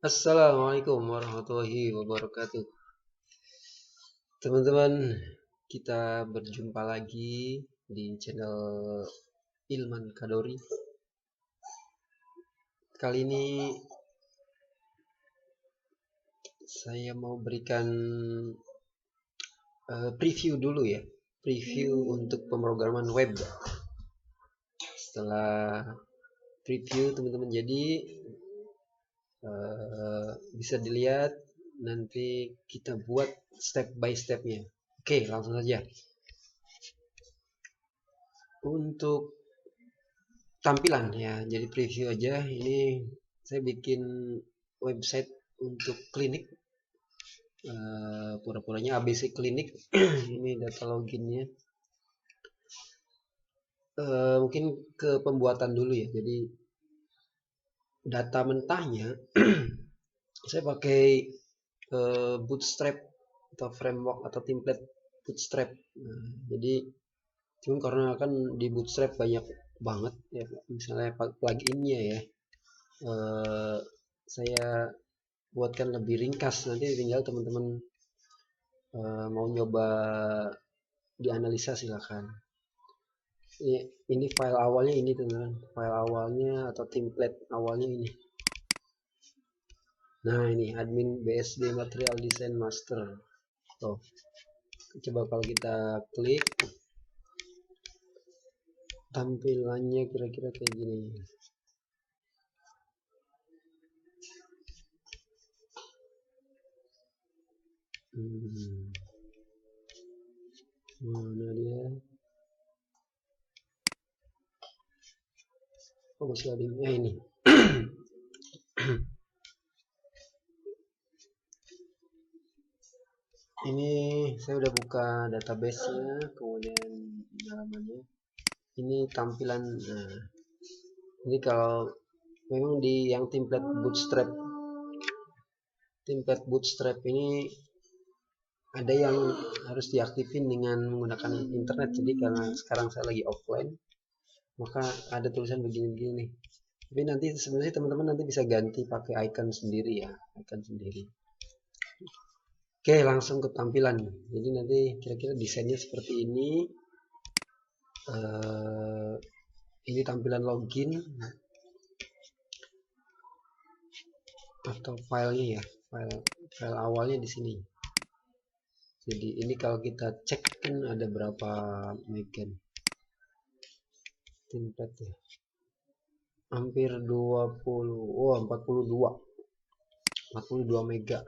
Assalamualaikum warahmatullahi wabarakatuh. Teman-teman, kita berjumpa lagi di channel Ilman Kadori. Kali ini saya mau berikan preview dulu ya. Preview untuk pemrograman web. Setelah preview teman-teman, jadi bisa dilihat nanti kita buat step by stepnya. Oke, langsung saja. Untuk tampilan ya, jadi preview aja. Ini saya bikin website untuk klinik, pura-puranya ABC klinik. Ini data loginnya. Mungkin ke pembuatan dulu ya. Jadi data mentahnya saya pakai Bootstrap atau framework atau template Bootstrap. Jadi cuman karena kan di Bootstrap banyak banget ya, misalnya pluginnya ya, saya buatkan lebih ringkas. Nanti tinggal teman-teman mau nyoba dianalisa silakan. Ini file awalnya ini teman-teman, file awalnya atau template awalnya ini. Nah ini admin BSD Material Design Master. Tuh, coba kalau kita klik, tampilannya kira-kira kayak gini. Mana dia? Oh masih ada ini. Ini saya udah buka database-nya, kemudian halamannya. Ini tampilan. Nah, ini kalau memang di yang template bootstrap ini ada yang harus diaktifin dengan menggunakan internet. Jadi karena sekarang saya lagi offline, maka ada tulisan begini-begini. Tapi nanti sebenarnya teman-teman nanti bisa ganti pakai icon sendiri ya, icon sendiri. Oke, langsung ke tampilan. Jadi nanti kira-kira desainnya seperti ini. Ini tampilan login atau filenya ya, file awalnya di sini. Jadi ini kalau kita cek kan ada berapa mega template ya, hampir 20, 42 mega.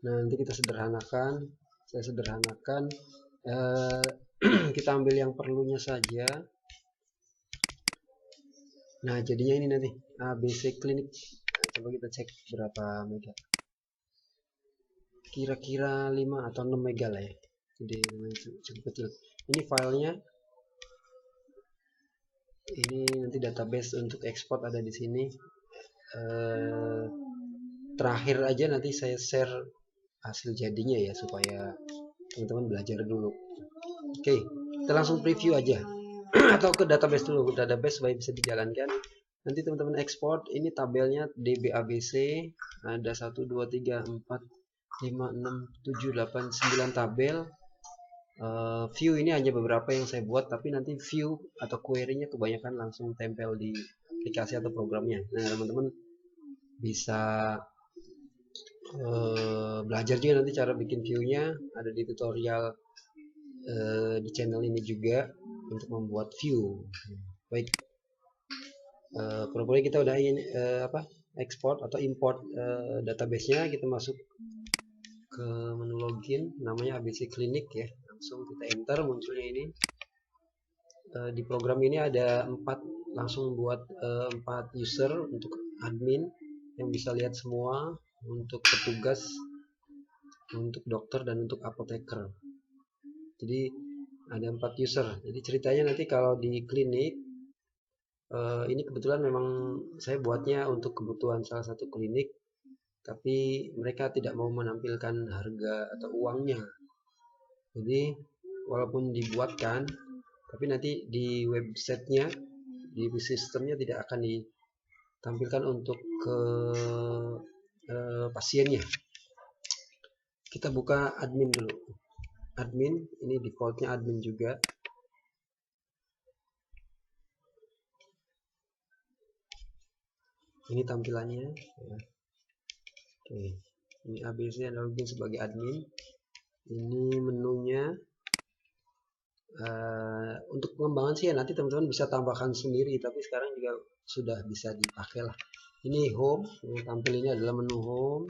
Nah nanti kita sederhanakan, saya sederhanakan, kita ambil yang perlunya saja. Nah jadinya ini nanti ABC klinik. Nah, coba kita cek berapa mega, kira-kira 5 atau 6 mega lah ya, jadi cukup kecil. Ini filenya, ini nanti database untuk ekspor ada di sini. Terakhir aja nanti saya share hasil jadinya ya, supaya teman-teman belajar dulu. Oke, kita langsung preview aja. Atau ke database dulu, ke database supaya bisa dijalankan. Nanti teman-teman ekspor, ini tabelnya DBABC, ada 1, 2, 3, 4, 5, 6, 7, 8, 9 tabel. View ini hanya beberapa yang saya buat, tapi nanti view atau query-nya kebanyakan langsung tempel di aplikasi atau programnya. Nah teman-teman bisa belajar juga nanti cara bikin view-nya, ada di tutorial di channel ini juga untuk membuat view. Baik, pura-pura kita udah ingin ekspor atau import database-nya. Kita masuk ke menu login, namanya ABC Clinic ya, langsung kita enter, munculnya ini. Di program ini ada 4, langsung buat 4 user untuk admin yang bisa lihat semua, untuk petugas, untuk dokter, dan untuk apoteker. Jadi ada 4 user. Jadi ceritanya nanti kalau di klinik, ini kebetulan memang saya buatnya untuk kebutuhan salah satu klinik, tapi mereka tidak mau menampilkan harga atau uangnya. Jadi walaupun dibuatkan, tapi nanti di websitenya, di sistemnya tidak akan ditampilkan untuk ke pasiennya. Kita buka admin dulu. Admin, ini defaultnya admin juga. Ini tampilannya. Ya. Oke, ini ABC ada login sebagai admin. Ini menunya. Untuk pengembangan sih ya nanti teman-teman bisa tambahkan sendiri, tapi sekarang juga sudah bisa dipakai lah. Ini home, yang tampil ini adalah menu home.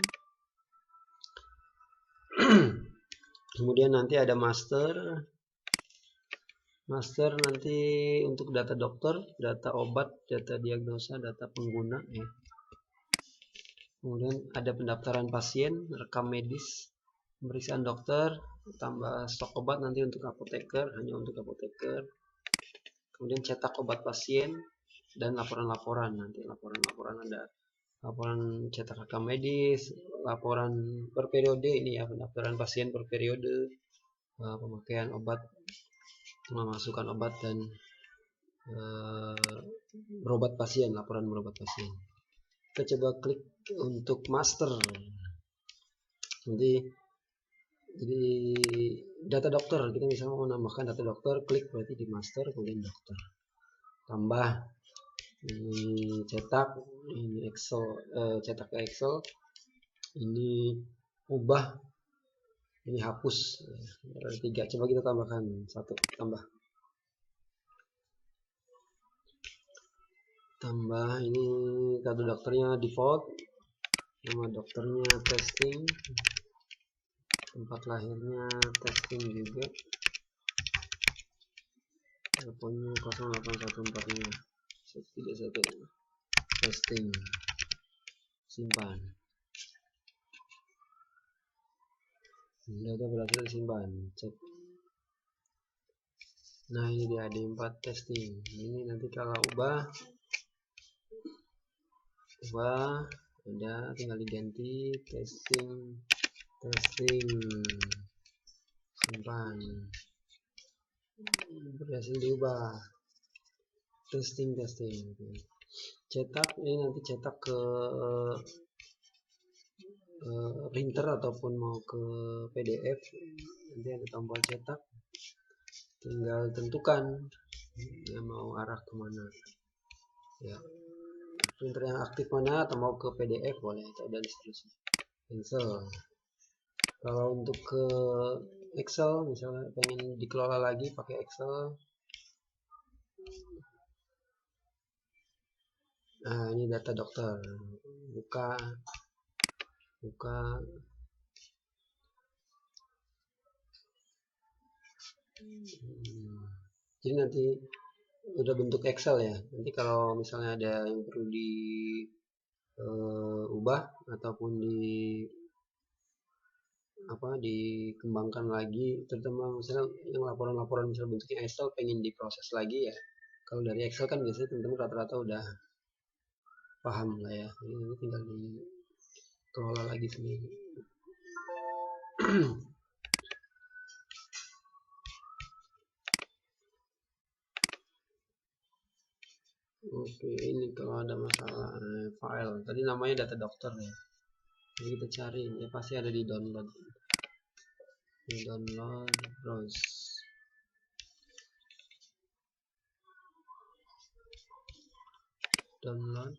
Kemudian nanti ada master. Master nanti untuk data dokter, data obat, data diagnosa, data pengguna ya. Kemudian ada pendaftaran pasien, rekam medis, pemeriksaan dokter, tambah stok obat nanti untuk apoteker, hanya untuk apoteker. Kemudian cetak obat pasien dan laporan-laporan, nanti laporan-laporan ada laporan cetak rekam medis, laporan per periode ini ya, pendaftaran pasien per periode, pemakaian obat, memasukkan obat dan berobat pasien, laporan berobat pasien. Kita coba klik untuk master. Jadi data dokter, kita misalnya mau menambahkan data dokter, klik berarti di master, kemudian dokter. Tambah ini cetak, ini Excel, cetak ke Excel, ini ubah, ini hapus. Ada 3. Coba kita tambahkan 1, tambah ini kado dokternya default, nama dokternya testing, tempat lahirnya testing juga, teleponnya 0814 131 testing, simpan. Data berhasil disimpan, cek. Nah ini dia D4 testing. Ini nanti kalau ubah ada tinggal diganti testing, simpan. Berhasil diubah, testing. Cetak ini nanti cetak ke printer ataupun mau ke PDF, nanti ada tombol cetak, tinggal tentukan ya mau arah kemana ya, printer yang aktif mana atau mau ke PDF boleh, dan seterusnya. Cancel. Kalau untuk ke Excel misalnya pengen dikelola lagi pakai Excel, nah ini data dokter, buka. Jadi nanti udah bentuk Excel ya. Nanti kalau misalnya ada yang perlu diubah ataupun dikembangkan lagi, terutama misalnya yang laporan-laporan misalnya bentuknya Excel pengen diproses lagi ya. Kalau dari Excel kan biasanya teman-teman rata-rata udah paham lah ya. Ini tinggal dikelola lagi sendiri. Oke, ini kalau ada masalah file, tadi namanya data dokter ya. Jadi kita cari, ya pasti ada di download. Browse. Download.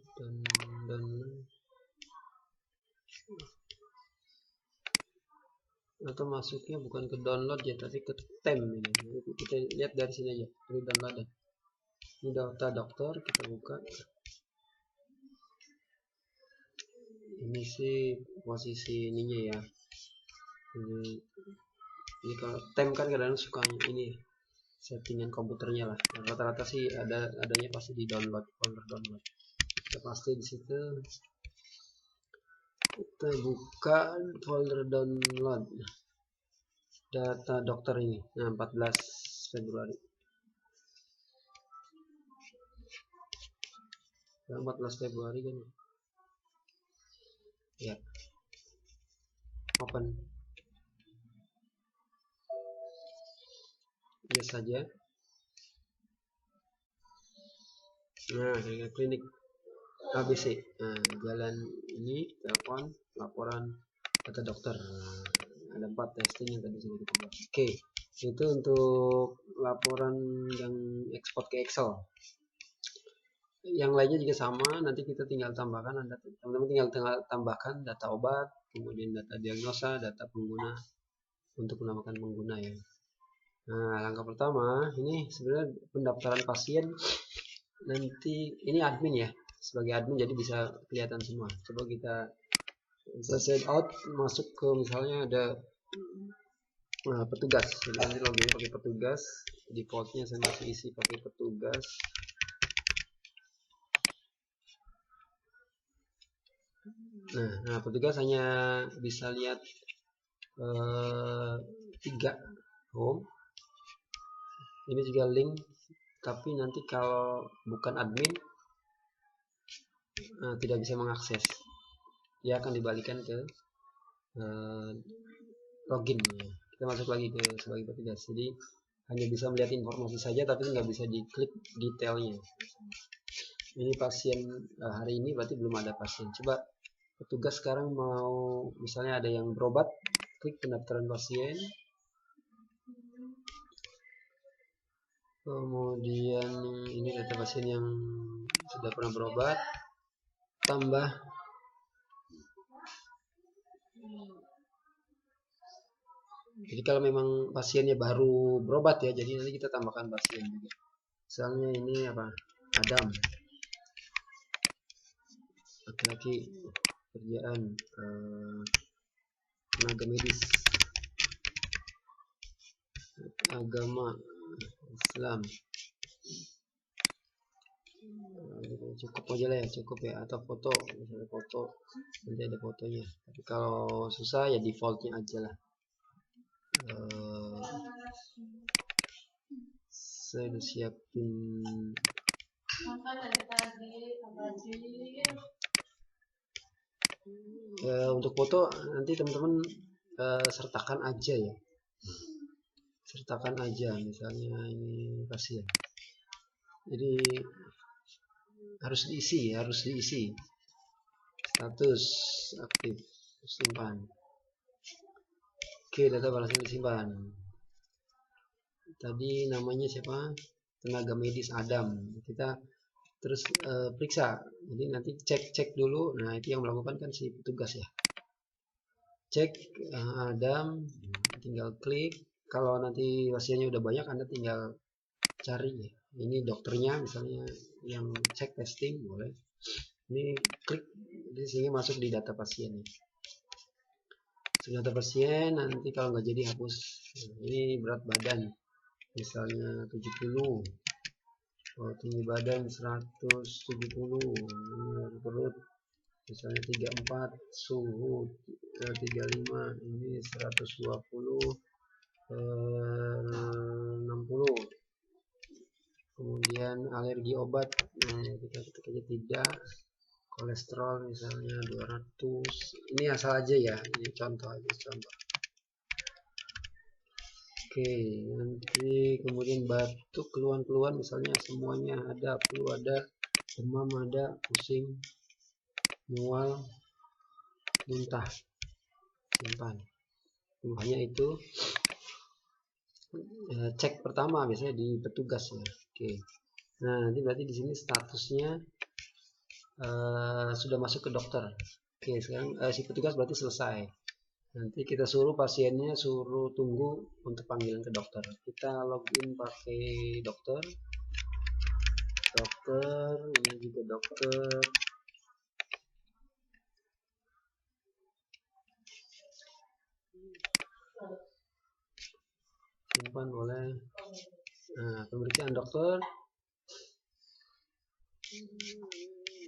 Atau masuknya bukan ke download ya, tapi ke tem ini. Jadi kita lihat dari sini aja, dari download. Ini data dokter, kita buka. Ini sih posisi ininya ya. Ini kalau tem kan kadang suka ini settingan komputernya lah. Rata-rata sih adanya pasti di download, folder download. Kita pasti di situ. Kita buka folder download data dokter ini. Nah, 14 Februari. 14 Februari kan ya. Open. Yes saja. Nah, klinik ABC. Nah, jalan ini telepon. laporan data dokter. Ada 4 testing yang tadi sudah kita bahas. Oke, itu untuk laporan yang ekspor ke Excel. Yang lainnya juga sama, nanti kita tinggal tambahkan, teman-teman tinggal tambahkan data obat, kemudian data diagnosa, data pengguna untuk menambahkan pengguna ya. Nah, langkah pertama ini sebenarnya pendaftaran pasien. Nanti ini admin ya, sebagai admin jadi bisa kelihatan semua. Coba kita set out, masuk ke misalnya ada petugas. Jadi nanti login pakai petugas, defaultnya saya masih isi pakai petugas. Nah, petugas hanya bisa lihat 3 home. Ini juga link, tapi nanti kalau bukan admin tidak bisa mengakses. Dia akan dibalikan ke login ya. Kita masuk lagi ke sebagai petugas, jadi hanya bisa melihat informasi saja tapi nggak bisa diklik detailnya. Ini pasien hari ini berarti belum ada pasien. Coba petugas sekarang mau misalnya ada yang berobat, klik pendaftaran pasien, kemudian ini data pasien yang sudah pernah berobat, tambah jadi kalau memang pasiennya baru berobat ya, jadi nanti kita tambahkan pasien juga. Misalnya ini apa, Adam, laki-laki, kerjaan tenaga medis, agama Islam, cukup aja lah ya, cukup ya. Atau foto, misalnya foto, nanti ada fotonya. Tapi kalau susah ya defaultnya aja lah. Saya udah siapin untuk foto, nanti teman-teman sertakan aja ya, sertakan aja. Misalnya ini pasien, jadi harus diisi status aktif, simpan. Oke, data berhasil disimpan. Tadi namanya siapa, tenaga medis Adam. Kita terus periksa, jadi nanti cek dulu. Nah, itu yang melakukan kan si petugas ya. Cek Adam, tinggal klik. Kalau nanti pasiennya udah banyak, Anda tinggal cari ya. Ini dokternya misalnya yang cek testing, boleh ini klik di sini, masuk di data pasien. Data pasien nanti kalau nggak jadi hapus. Ini berat badan misalnya 70, tinggi badan 170, ini perut misalnya 34, suhu 35, ini 120 60. Kemudian alergi obat, nah kita ketik aja tidak. Kolesterol misalnya 200, ini asal aja ya, ini contoh aja, contoh. Oke, nanti kemudian batuk, keluhan misalnya semuanya ada, flu ada, demam ada, pusing, mual, muntah, simpan. Hanya itu cek pertama biasanya di petugas ya. Oke, nah nanti berarti di sini statusnya sudah masuk ke dokter. Oke, sekarang si petugas berarti selesai. Nanti kita suruh pasiennya suruh tunggu untuk panggilan ke dokter. Kita login pakai dokter, ini juga dokter. Simpan boleh. Nah, pemeriksaan dokter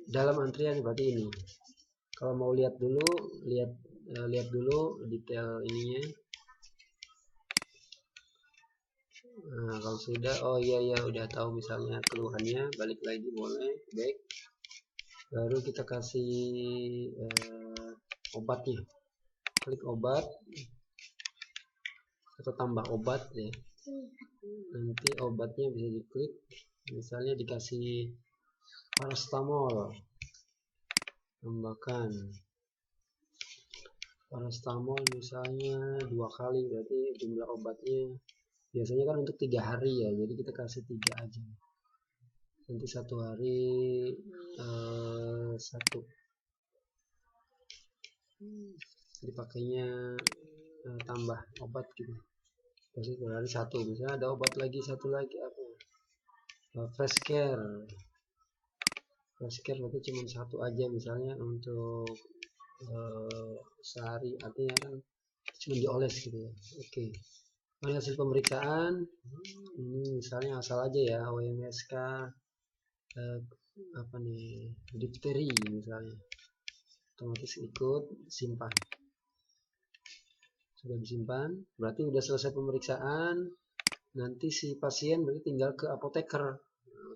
dalam antrian berarti ini. Kalau mau lihat dulu, lihat dulu detail ininya. Nah, kalau sudah, oh iya udah tahu misalnya keluhannya, balik lagi boleh, back. Baru kita kasih obatnya, klik obat atau tambah obat ya. Nanti obatnya bisa diklik, misalnya dikasih paracetamol, tambahkan. Paracetamol misalnya 2 kali, berarti jumlah obatnya biasanya kan untuk 3 hari ya, jadi kita kasih 3 aja. Nanti 1 hari satu, dipakainya tambah obat gitu. Terus 2 hari satu, misalnya ada obat lagi satu lagi apa? Fresh care. Fresh care berarti cuma satu aja misalnya untuk sehari, artinya kan cuma dioles gitu ya. Oke. Ini hasil pemeriksaan. Ini misalnya asal aja ya, WMSK apa nih, difteri misalnya, otomatis ikut simpan. Sudah disimpan, berarti udah selesai pemeriksaan. Nanti si pasien berarti tinggal ke apoteker,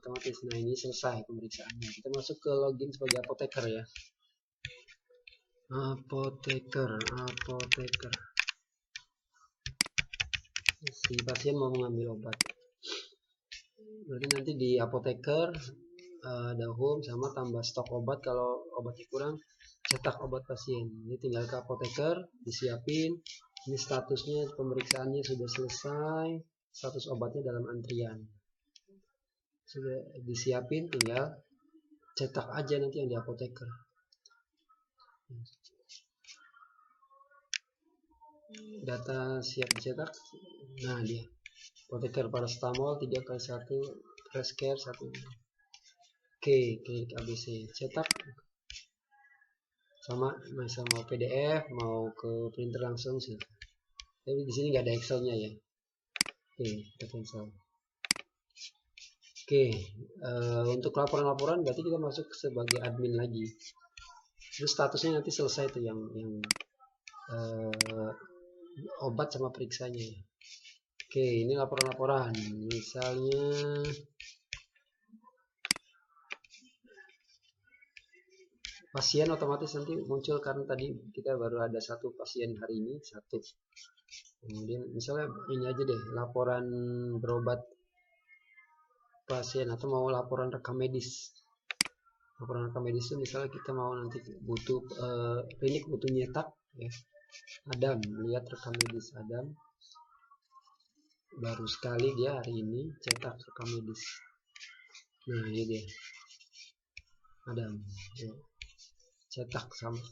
otomatis. Nah, ini selesai pemeriksaannya, kita masuk ke login sebagai apoteker ya. Apoteker, si pasien mau mengambil obat, berarti nanti di apoteker ada home sama tambah stok obat. Kalau obatnya kurang, cetak obat pasien. Ini tinggal ke apoteker, disiapin. Ini statusnya pemeriksaannya sudah selesai, status obatnya dalam antrian. Sudah disiapin, tinggal cetak aja nanti yang di apoteker. Data siap dicetak. Nah, dia apoteker paracetamol 3x1, fresh care 1. Oke, klik ABC, cetak. Sama misal mau PDF, mau ke printer langsung sih. Tapi di sini nggak ada Excelnya ya. Oke, kita cancel. Oke, untuk laporan-laporan berarti kita masuk sebagai admin lagi. Terus statusnya nanti selesai tuh yang obat sama periksanya. Oke, ini laporan-laporan. Misalnya pasien otomatis nanti muncul karena tadi kita baru ada satu pasien hari ini, satu. Kemudian misalnya ini aja deh, laporan berobat pasien, atau mau laporan rekam medis. Laporan rekam medis itu misalnya kita mau nanti butuh klinik butuh nyetak ya. Adam, lihat rekam medis Adam. Baru sekali dia hari ini cetak rekam medis. Nah, ini dia. Adam. Ya. Cetak sama.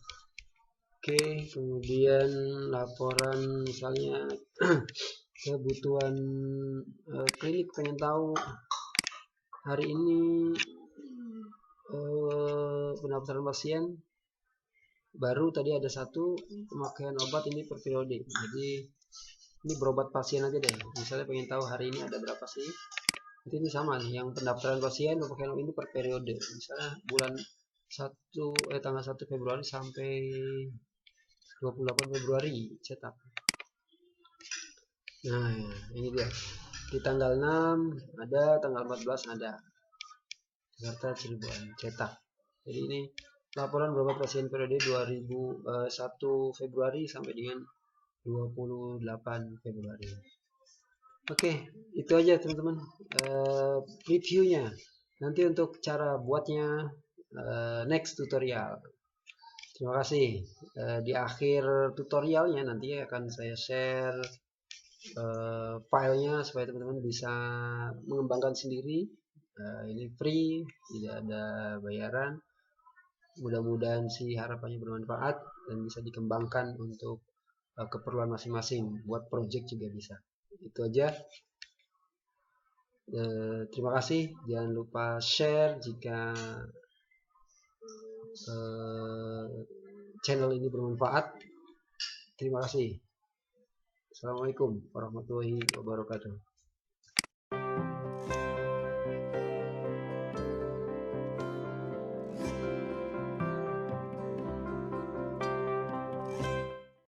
Oke, kemudian laporan misalnya kebutuhan klinik, pengen tahu hari ini pendaftaran pasien baru tadi ada satu, pemakaian obat ini per periode. Jadi ini berobat pasien aja deh. Misalnya pengen tahu hari ini ada berapa sih. Jadi ini sama nih, yang pendaftaran pasien pemakaian obat ini per periode. Misalnya bulan tanggal 1 Februari sampai 28 Februari cetak. Nah, ini dia. Di tanggal 6 ada, tanggal 14 ada. Jakarta Cirebon cetak. Jadi ini laporan berobat pasien periode 1 Februari sampai dengan 28 Februari. Oke, itu aja teman-teman previewnya. Nanti untuk cara buatnya next tutorial. Terima kasih. Di akhir tutorialnya nanti akan saya share filenya supaya teman-teman bisa mengembangkan sendiri. Ini free, tidak ada bayaran. Mudah-mudahan sih harapannya bermanfaat dan bisa dikembangkan untuk keperluan masing-masing. Buat project juga bisa. Itu aja. Terima kasih. Jangan lupa share jika channel ini bermanfaat. Terima kasih. Assalamualaikum warahmatullahi wabarakatuh.